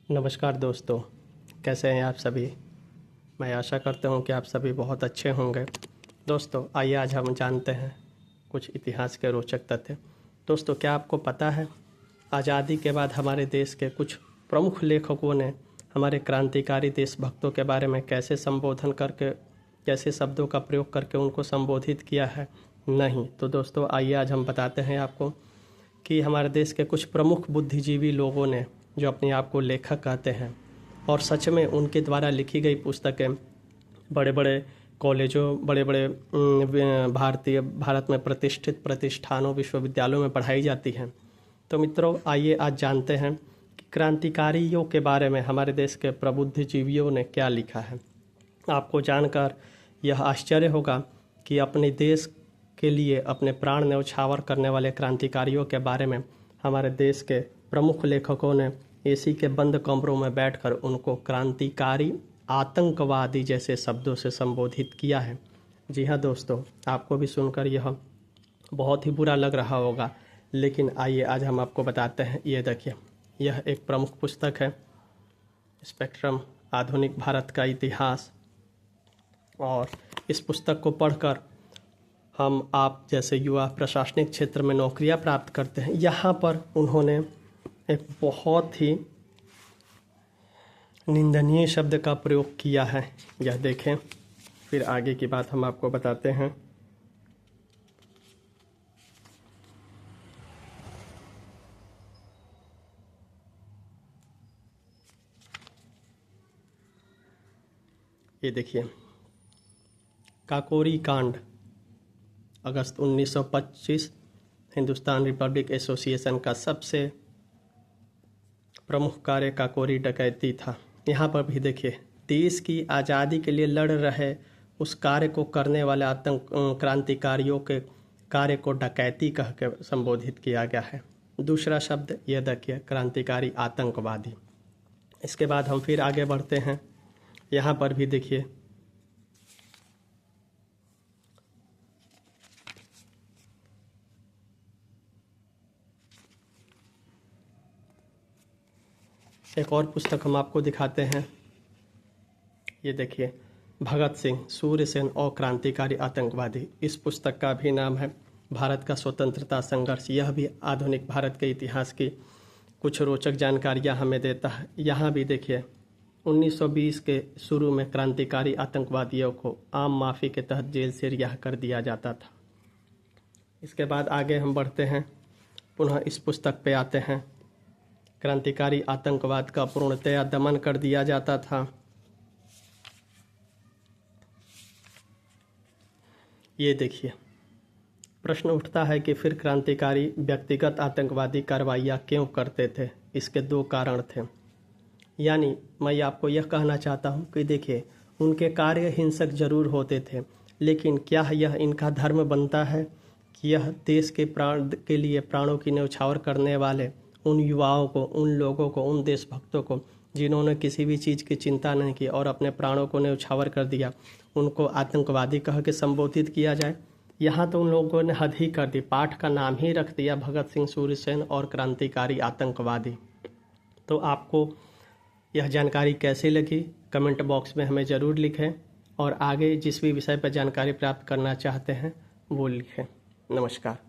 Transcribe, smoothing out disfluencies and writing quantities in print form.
नमस्कार दोस्तों, कैसे हैं आप सभी। मैं आशा करता हूं कि आप सभी बहुत अच्छे होंगे। दोस्तों आइए आज हम जानते हैं कुछ इतिहास के रोचक तथ्य। दोस्तों क्या आपको पता है आज़ादी के बाद हमारे देश के कुछ प्रमुख लेखकों ने हमारे क्रांतिकारी देशभक्तों के बारे में कैसे संबोधन करके, कैसे शब्दों का प्रयोग करके उनको संबोधित किया है? नहीं तो दोस्तों आइए आज हम बताते हैं आपको कि हमारे देश के कुछ प्रमुख बुद्धिजीवी लोगों ने, जो अपने आप को लेखक कहते हैं, और सच में उनके द्वारा लिखी गई पुस्तकें बड़े बड़े कॉलेजों, बड़े बड़े भारत में प्रतिष्ठित प्रतिष्ठानों, विश्वविद्यालयों में पढ़ाई जाती हैं। तो मित्रों आइए आज जानते हैं कि क्रांतिकारियों के बारे में हमारे देश के प्रबुद्धिजीवियों ने क्या लिखा है। आपको जानकर यह आश्चर्य होगा कि अपने देश के लिए अपने प्राण न्यौछावर करने वाले क्रांतिकारियों के बारे में हमारे देश के प्रमुख लेखकों ने एसी के बंद कमरों में बैठकर उनको क्रांतिकारी, आतंकवादी जैसे शब्दों से संबोधित किया है। जी हाँ दोस्तों, आपको भी सुनकर यह बहुत ही बुरा लग रहा होगा, लेकिन आइए आज हम आपको बताते हैं। ये देखिए, यह एक प्रमुख पुस्तक है, स्पेक्ट्रम आधुनिक भारत का इतिहास। और इस पुस्तक को पढ़कर हम आप जैसे युवा प्रशासनिक क्षेत्र में नौकरियां प्राप्त करते हैं। यहाँ पर उन्होंने एक बहुत ही निंदनीय शब्द का प्रयोग किया है। यह देखें, फिर आगे की बात हम आपको बताते हैं। ये देखिए, काकोरी कांड, अगस्त 1925, हिंदुस्तान रिपब्लिक एसोसिएशन का सबसे प्रमुख कार्य काकोरी डकैती था। यहाँ पर भी देखिए, देश की आज़ादी के लिए लड़ रहे उस कार्य को करने वाले क्रांतिकारियों के कार्य को डकैती कह के संबोधित किया गया है। दूसरा शब्द यह देखिए, क्रांतिकारी, आतंकवादी। इसके बाद हम फिर आगे बढ़ते हैं। यहाँ पर भी देखिए, एक और पुस्तक हम आपको दिखाते हैं। ये देखिए, भगत सिंह, सूर्य सेन और क्रांतिकारी आतंकवादी। इस पुस्तक का भी नाम है भारत का स्वतंत्रता संघर्ष। यह भी आधुनिक भारत के इतिहास की कुछ रोचक जानकारियां हमें देता है। यहाँ भी देखिए, 1920 के शुरू में क्रांतिकारी आतंकवादियों को आम माफी के तहत जेल से रिहा कर दिया जाता था। इसके बाद आगे हम बढ़ते हैं, पुनः इस पुस्तक पे आते हैं। क्रांतिकारी आतंकवाद का पूर्णतया दमन कर दिया जाता था। ये देखिए, प्रश्न उठता है कि फिर क्रांतिकारी व्यक्तिगत आतंकवादी कार्रवाइयाँ क्यों करते थे? इसके दो कारण थे। यानी मैं आपको यह कहना चाहता हूँ कि देखिए, उनके कार्य हिंसक जरूर होते थे, लेकिन क्या यह इनका धर्म बनता है कि यह देश के प्राण के लिए प्राणों की न्यौछावर करने वाले उन युवाओं को, उन लोगों को, उन देशभक्तों को जिन्होंने किसी भी चीज़ की चिंता नहीं की और अपने प्राणों को न्यौछावर कर दिया, उनको आतंकवादी कह के संबोधित किया जाए? यहाँ तो उन लोगों ने हद ही कर दी, पाठ का नाम ही रख दिया भगत सिंह, सूर्य सेन और क्रांतिकारी आतंकवादी। तो आपको यह जानकारी कैसी लगी कमेंट बॉक्स में हमें ज़रूर लिखें, और आगे जिस भी विषय पर जानकारी प्राप्त करना चाहते हैं वो लिखें। नमस्कार।